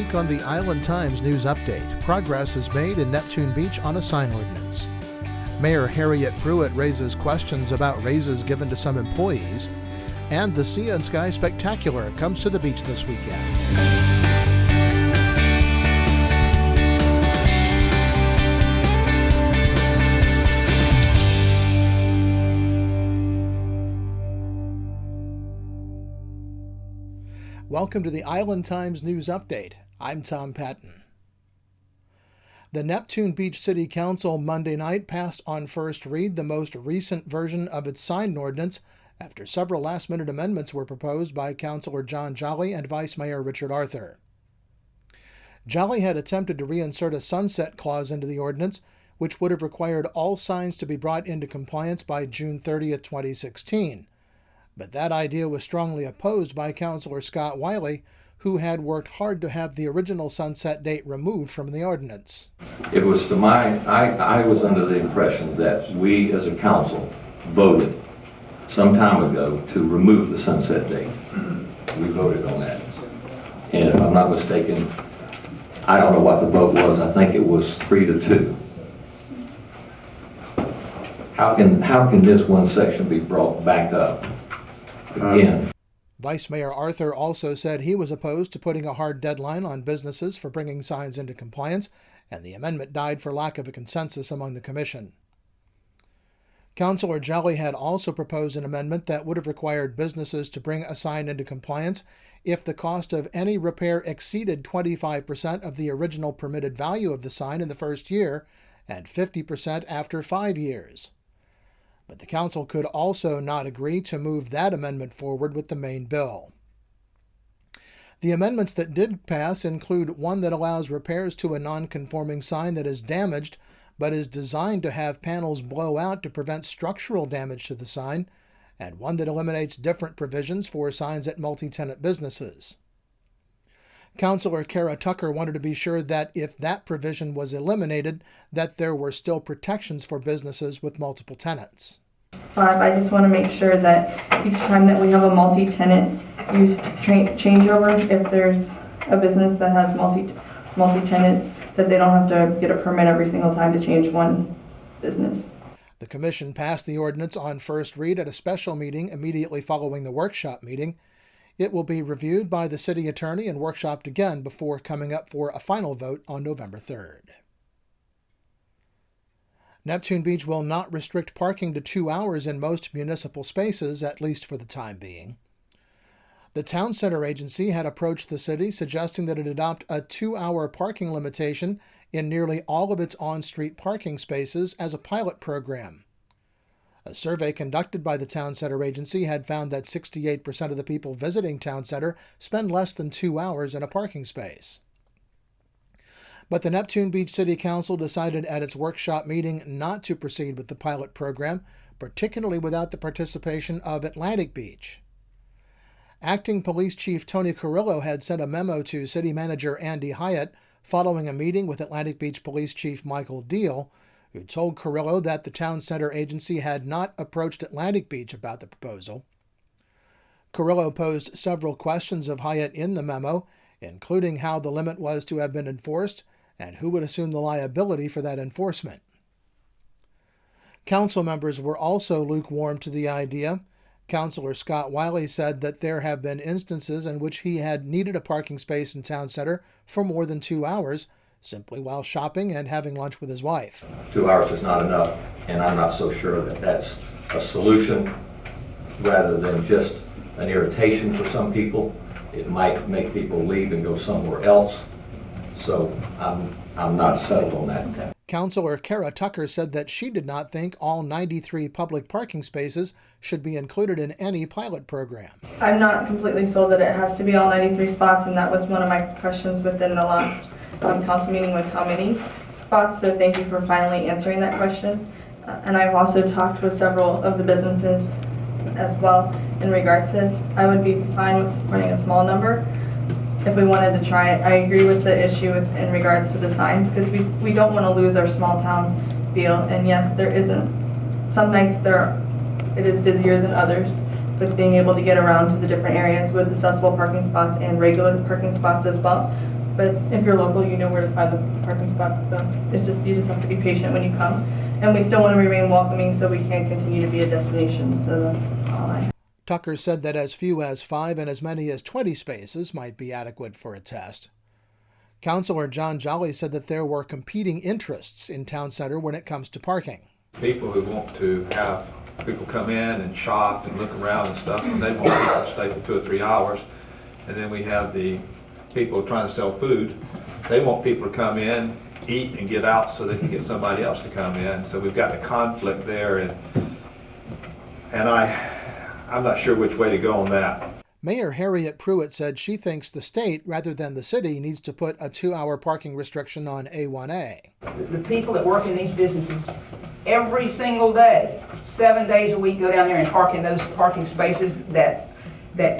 week on the Island Times News Update, progress is made in Neptune Beach on a sign ordinance. Mayor Harriet Pruitt raises questions about raises given to some employees, and the Sea and Sky Spectacular comes to the beach this weekend. Welcome to the Island Times News Update. I'm Tom Patton. The Neptune Beach City Council Monday night passed on first read the most recent version of its sign ordinance after several last-minute amendments were proposed by Councilor John Jolly and Vice Mayor Richard Arthur. Jolly had attempted to reinsert a sunset clause into the ordinance, which would have required all signs to be brought into compliance by June 30th, 2016. But that idea was strongly opposed by Councilor Scott Wiley, who had worked hard to have the original sunset date removed from the ordinance. It was to I was under the impression that we as a council voted some time ago to remove the sunset date. We voted on that. And if I'm not mistaken, I don't know what the vote was. I think it was 3-2. How can this one section be brought back up again? Vice Mayor Arthur also said he was opposed to putting a hard deadline on businesses for bringing signs into compliance, and the amendment died for lack of a consensus among the commission. Councilor Jolly had also proposed an amendment that would have required businesses to bring a sign into compliance if the cost of any repair exceeded 25% of the original permitted value of the sign in the first year and 50% after 5 years. But the council could also not agree to move that amendment forward with the main bill. The amendments that did pass include one that allows repairs to a non-conforming sign that is damaged but is designed to have panels blow out to prevent structural damage to the sign, and one that eliminates different provisions for signs at multi-tenant businesses. Councilor Kara Tucker wanted to be sure that if that provision was eliminated, that there were still protections for businesses with multiple tenants. I just want to make sure that each time that we have a multi-tenant use changeover, if there's a business that has multi-tenants, that they don't have to get a permit every single time to change one business. The commission passed the ordinance on first read at a special meeting immediately following the workshop meeting. It will be reviewed by the city attorney and workshopped again before coming up for a final vote on November 3rd. Neptune Beach will not restrict parking to 2 hours in most municipal spaces, at least for the time being. The Town Center Agency had approached the city suggesting that it adopt a 2-hour parking limitation in nearly all of its on-street parking spaces as a pilot program. A survey conducted by the Town Center Agency had found that 68% of the people visiting Town Center spend less than 2 hours in a parking space. But the Neptune Beach City Council decided at its workshop meeting not to proceed with the pilot program, particularly without the participation of Atlantic Beach. Acting Police Chief Tony Carrillo had sent a memo to City Manager Andy Hyatt following a meeting with Atlantic Beach Police Chief Michael Deal, who told Carrillo that the Town Center Agency had not approached Atlantic Beach about the proposal. Carrillo posed several questions of Hyatt in the memo, including how the limit was to have been enforced and who would assume the liability for that enforcement. Council members were also lukewarm to the idea. Councilor Scott Wiley said that there have been instances in which he had needed a parking space in Town Center for more than 2 hours, simply while shopping and having lunch with his wife. 2 hours is not enough, and I'm not so sure that that's a solution rather than just an irritation for some people. It might make people leave and go somewhere else. So I'm not settled on that. Councilor Kara Tucker said that she did not think all 93 public parking spaces should be included in any pilot program. I'm not completely sold that it has to be all 93 spots, and that was one of my questions within the last council meeting was how many spots, so thank you for finally answering that question. And I've also talked with several of the businesses as well in regards to this. I would be fine with supporting a small number if we wanted to try it. I agree with the issue in regards to the signs, because we don't want to lose our small town feel. And yes, there isn't, some nights it is busier than others, but being able to get around to the different areas with accessible parking spots and regular parking spots as well But if you're local, you know where to find the parking spots, so you just have to be patient when you come. And we still want to remain welcoming so we can continue to be a destination, so that's all I have. Tucker said that as few as 5 and as many as 20 spaces might be adequate for a test. Councilor John Jolly said that there were competing interests in Town Center when it comes to parking. People who want to have people come in and shop and look around and stuff, and they want people to stay for 2 or 3 hours. And then we have the people trying to sell food. They want people to come in, eat, and get out so they can get somebody else to come in. So we've got a conflict there, and I'm not sure which way to go on that. Mayor Harriet Pruitt said she thinks the state, rather than the city, needs to put a 2-hour parking restriction on A1A. The people that work in these businesses every single day, 7 days a week, go down there and park in those parking spaces that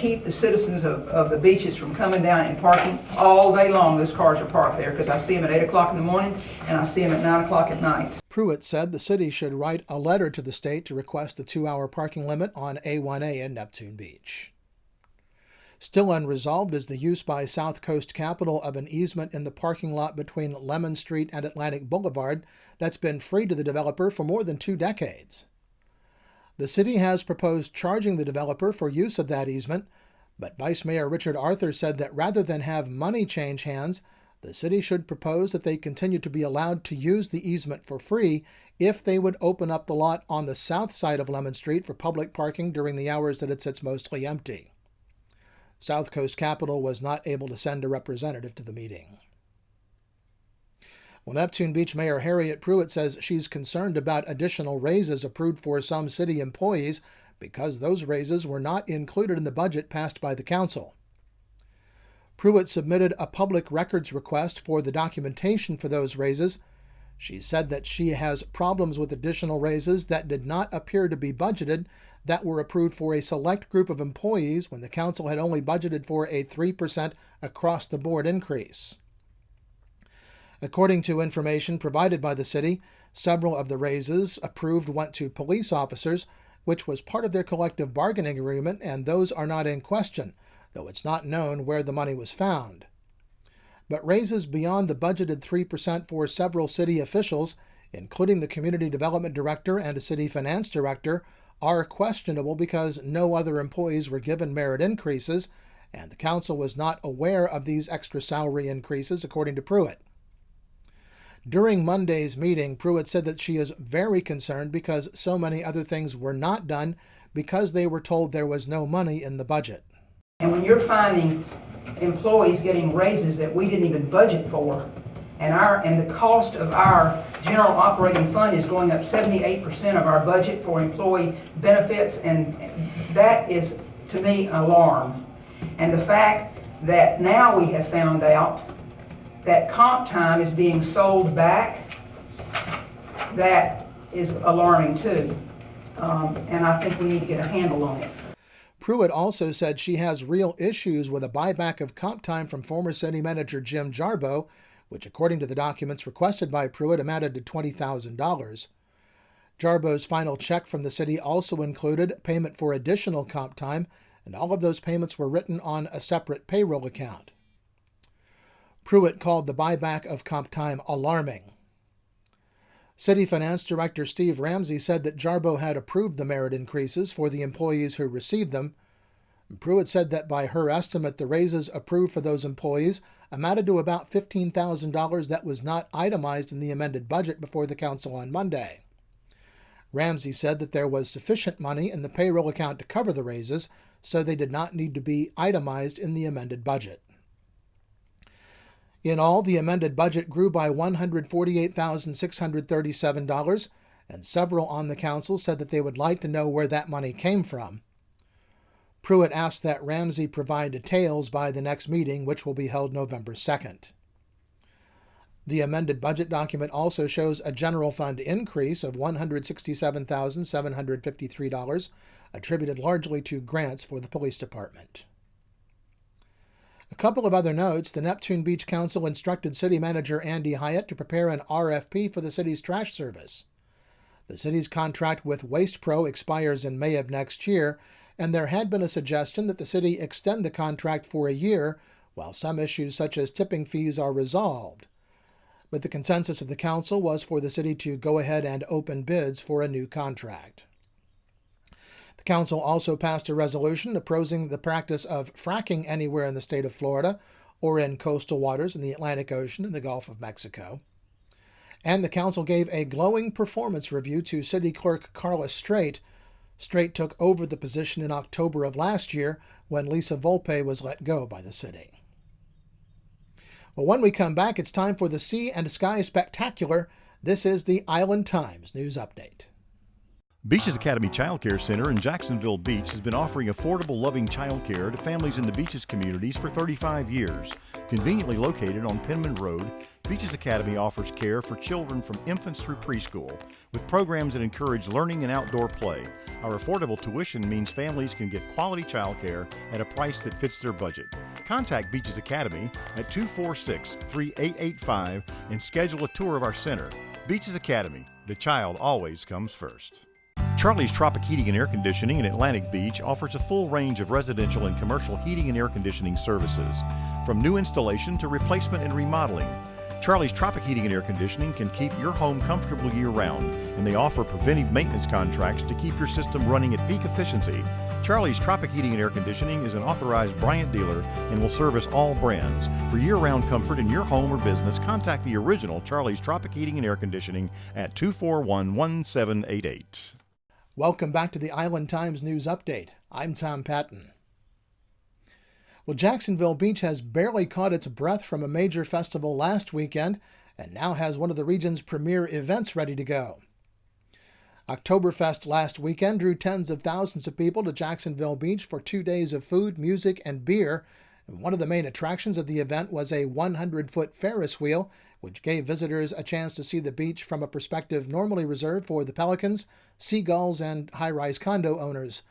keep the citizens of the beaches from coming down and parking all day long. Those cars are parked there because I see them at 8 o'clock in the morning and I see them at 9 o'clock at night. Pruitt said the city should write a letter to the state to request a 2-hour parking limit on A1A in Neptune Beach. Still unresolved is the use by South Coast Capital of an easement in the parking lot between Lemon Street and Atlantic Boulevard that's been free to the developer for more than 2 decades. The city has proposed charging the developer for use of that easement, but Vice Mayor Richard Arthur said that rather than have money change hands, the city should propose that they continue to be allowed to use the easement for free if they would open up the lot on the south side of Lemon Street for public parking during the hours that it sits mostly empty. South Coast Capital was not able to send a representative to the meeting. Well, Neptune Beach Mayor Harriet Pruitt says she's concerned about additional raises approved for some city employees because those raises were not included in the budget passed by the council. Pruitt submitted a public records request for the documentation for those raises. She said that she has problems with additional raises that did not appear to be budgeted that were approved for a select group of employees when the council had only budgeted for a 3% across-the-board increase. According to information provided by the city, several of the raises approved went to police officers, which was part of their collective bargaining agreement, and those are not in question, though it's not known where the money was found. But raises beyond the budgeted 3% for several city officials, including the community development director and a city finance director, are questionable because no other employees were given merit increases, and the council was not aware of these extra salary increases, according to Pruitt. During Monday's meeting, Pruitt said that she is very concerned because so many other things were not done because they were told there was no money in the budget. And when you're finding employees getting raises that we didn't even budget for, and the cost of our general operating fund is going up 78% of our budget for employee benefits, and that is, to me, an alarm. And the fact that now we have found out that comp time is being sold back, that is alarming too. And I think we need to get a handle on it. Pruitt also said she has real issues with a buyback of comp time from former city manager Jim Jarboe, which according to the documents requested by Pruitt amounted to $20,000. Jarboe's final check from the city also included payment for additional comp time, and all of those payments were written on a separate payroll account. Pruitt called the buyback of comp time alarming. City Finance Director Steve Ramsey said that Jarboe had approved the merit increases for the employees who received them. Pruitt said that by her estimate, the raises approved for those employees amounted to about $15,000 that was not itemized in the amended budget before the council on Monday. Ramsey said that there was sufficient money in the payroll account to cover the raises, so they did not need to be itemized in the amended budget. In all, the amended budget grew by $148,637, and several on the council said that they would like to know where that money came from. Pruitt asked that Ramsey provide details by the next meeting, which will be held November 2nd. The amended budget document also shows a general fund increase of $167,753, attributed largely to grants for the police department. A couple of other notes. The Neptune Beach Council instructed City Manager Andy Hyatt to prepare an RFP for the city's trash service. The city's contract with Waste Pro expires in May of next year, and there had been a suggestion that the city extend the contract for a year while some issues such as tipping fees are resolved. But the consensus of the council was for the city to go ahead and open bids for a new contract. The council also passed a resolution opposing the practice of fracking anywhere in the state of Florida or in coastal waters in the Atlantic Ocean and the Gulf of Mexico. And the council gave a glowing performance review to City Clerk Carla Straight. Straight took over the position in October of last year when Lisa Volpe was let go by the city. Well, when we come back, it's time for the Sea and Sky Spectacular. This is the Island Times News Update. Beaches Academy Child Care Center in Jacksonville Beach has been offering affordable, loving child care to families in the Beaches communities for 35 years. Conveniently located on Penman Road, Beaches Academy offers care for children from infants through preschool, with programs that encourage learning and outdoor play. Our affordable tuition means families can get quality child care at a price that fits their budget. Contact Beaches Academy at 246-3885 and schedule a tour of our center. Beaches Academy, the child always comes first. Charlie's Tropic Heating and Air Conditioning in Atlantic Beach offers a full range of residential and commercial heating and air conditioning services, from new installation to replacement and remodeling. Charlie's Tropic Heating and Air Conditioning can keep your home comfortable year-round, and they offer preventive maintenance contracts to keep your system running at peak efficiency. Charlie's Tropic Heating and Air Conditioning is an authorized Bryant dealer and will service all brands. For year-round comfort in your home or business, contact the original Charlie's Tropic Heating and Air Conditioning at 241-1788. Welcome back to the Island Times News Update. I'm Tom Patton. Well, Jacksonville Beach has barely caught its breath from a major festival last weekend and now has one of the region's premier events ready to go. Oktoberfest last weekend drew tens of thousands of people to Jacksonville Beach for 2 days of food, music, and beer. And one of the main attractions of the event was a 100-foot Ferris wheel, which gave visitors a chance to see the beach from a perspective normally reserved for the pelicans, seagulls, and high-rise condo owners.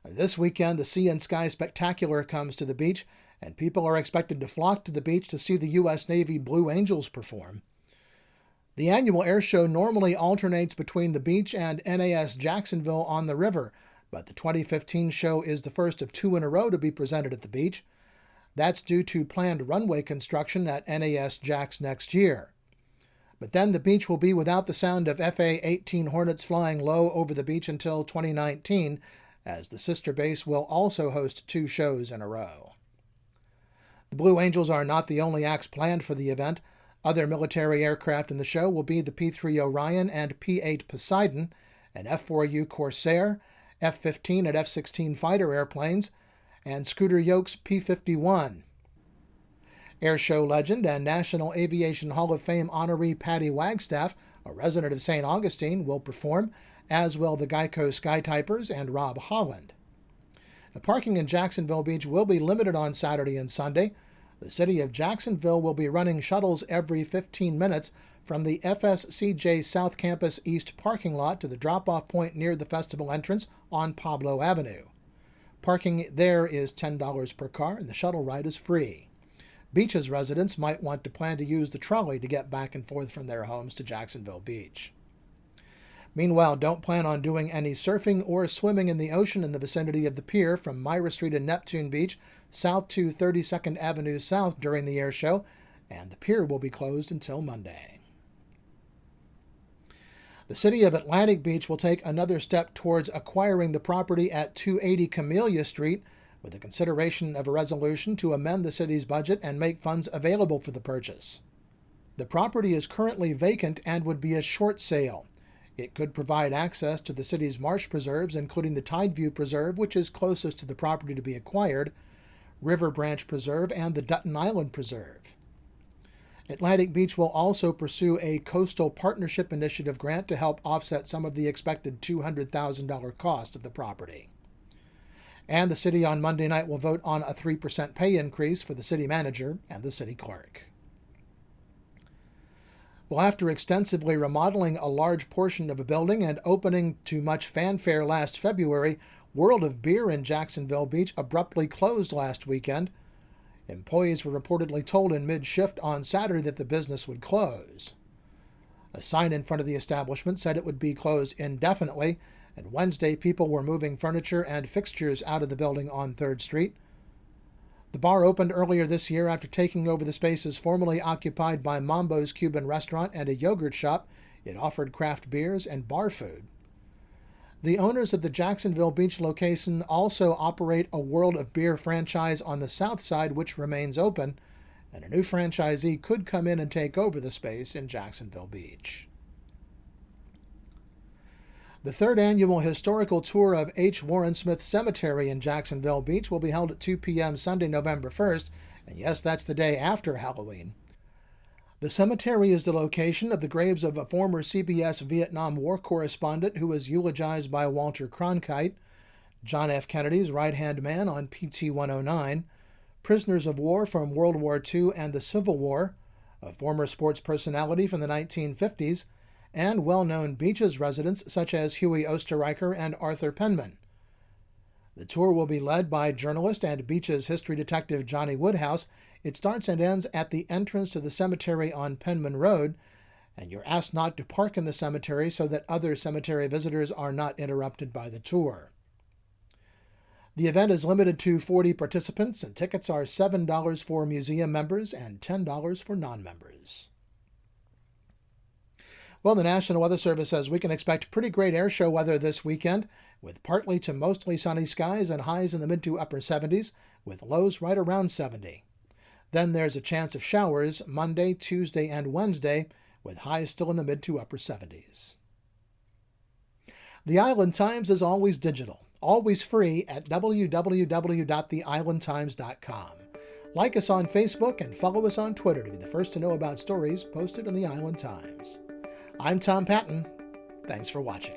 This weekend, the Sea and Sky Spectacular comes to the beach, and people are expected to flock to the beach to see the U.S. Navy Blue Angels perform. The annual air show normally alternates between the beach and NAS Jacksonville on the river, but the 2015 show is the first of 2 in a row to be presented at the beach. That's due to planned runway construction at NAS Jax next year. But then the beach will be without the sound of FA-18 Hornets flying low over the beach until 2019, as the sister base will also host 2 shows in a row. The Blue Angels are not the only acts planned for the event. Other military aircraft in the show will be the P-3 Orion and P-8 Poseidon, an F-4U Corsair, F-15 and F-16 fighter airplanes, and Scooter Yoke's P-51. Airshow legend and National Aviation Hall of Fame honoree Patty Wagstaff, a resident of St. Augustine, will perform, as will the Geico Skytypers and Rob Holland. Now, parking in Jacksonville Beach will be limited on Saturday and Sunday. The city of Jacksonville will be running shuttles every 15 minutes from the FSCJ South Campus East parking lot to the drop-off point near the festival entrance on Pablo Avenue. Parking there is $10 per car, and the shuttle ride is free. Beaches residents might want to plan to use the trolley to get back and forth from their homes to Jacksonville Beach. Meanwhile, don't plan on doing any surfing or swimming in the ocean in the vicinity of the pier from Myra Street and Neptune Beach south to 32nd Avenue South during the air show, and the pier will be closed until Monday. The city of Atlantic Beach will take another step towards acquiring the property at 280 Camellia Street, with a consideration of a resolution to amend the city's budget and make funds available for the purchase. The property is currently vacant and would be a short sale. It could provide access to the city's marsh preserves, including the Tideview Preserve, which is closest to the property to be acquired, River Branch Preserve, and the Dutton Island Preserve. Atlantic Beach will also pursue a Coastal Partnership Initiative grant to help offset some of the expected $200,000 cost of the property. And the city on Monday night will vote on a 3% pay increase for the city manager and the city clerk. Well, after extensively remodeling a large portion of a building and opening to much fanfare last February, World of Beer in Jacksonville Beach abruptly closed last weekend. Employees were reportedly told in mid-shift on Saturday that the business would close. A sign in front of the establishment said it would be closed indefinitely, and Wednesday people were moving furniture and fixtures out of the building on 3rd Street. The bar opened earlier this year after taking over the spaces formerly occupied by Mambo's Cuban restaurant and a yogurt shop. It offered craft beers and bar food. The owners of the Jacksonville Beach location also operate a World of Beer franchise on the south side, which remains open, and a new franchisee could come in and take over the space in Jacksonville Beach. The third annual historical tour of H. Warren Smith Cemetery in Jacksonville Beach will be held at 2 p.m. Sunday, November 1st, and yes, that's the day after Halloween. The cemetery is the location of the graves of a former CBS Vietnam War correspondent who was eulogized by Walter Cronkite, John F. Kennedy's right-hand man on PT 109, prisoners of war from World War II and the Civil War, a former sports personality from the 1950s, and well-known Beaches residents such as Huey Osterreicher and Arthur Penman. The tour will be led by journalist and Beaches history detective Johnny Woodhouse. It starts and ends at the entrance to the cemetery on Penman Road, and you're asked not to park in the cemetery so that other cemetery visitors are not interrupted by the tour. The event is limited to 40 participants, and tickets are $7 for museum members and $10 for non-members. Well, the National Weather Service says we can expect pretty great air show weather this weekend, with partly to mostly sunny skies and highs in the mid to upper 70s, with lows right around 70. Then there's a chance of showers Monday, Tuesday, and Wednesday, with highs still in the mid to upper 70s. The Island Times is always digital, always free at www.theislandtimes.com. Like us on Facebook and follow us on Twitter to be the first to know about stories posted in the Island Times. I'm Tom Patton. Thanks for watching.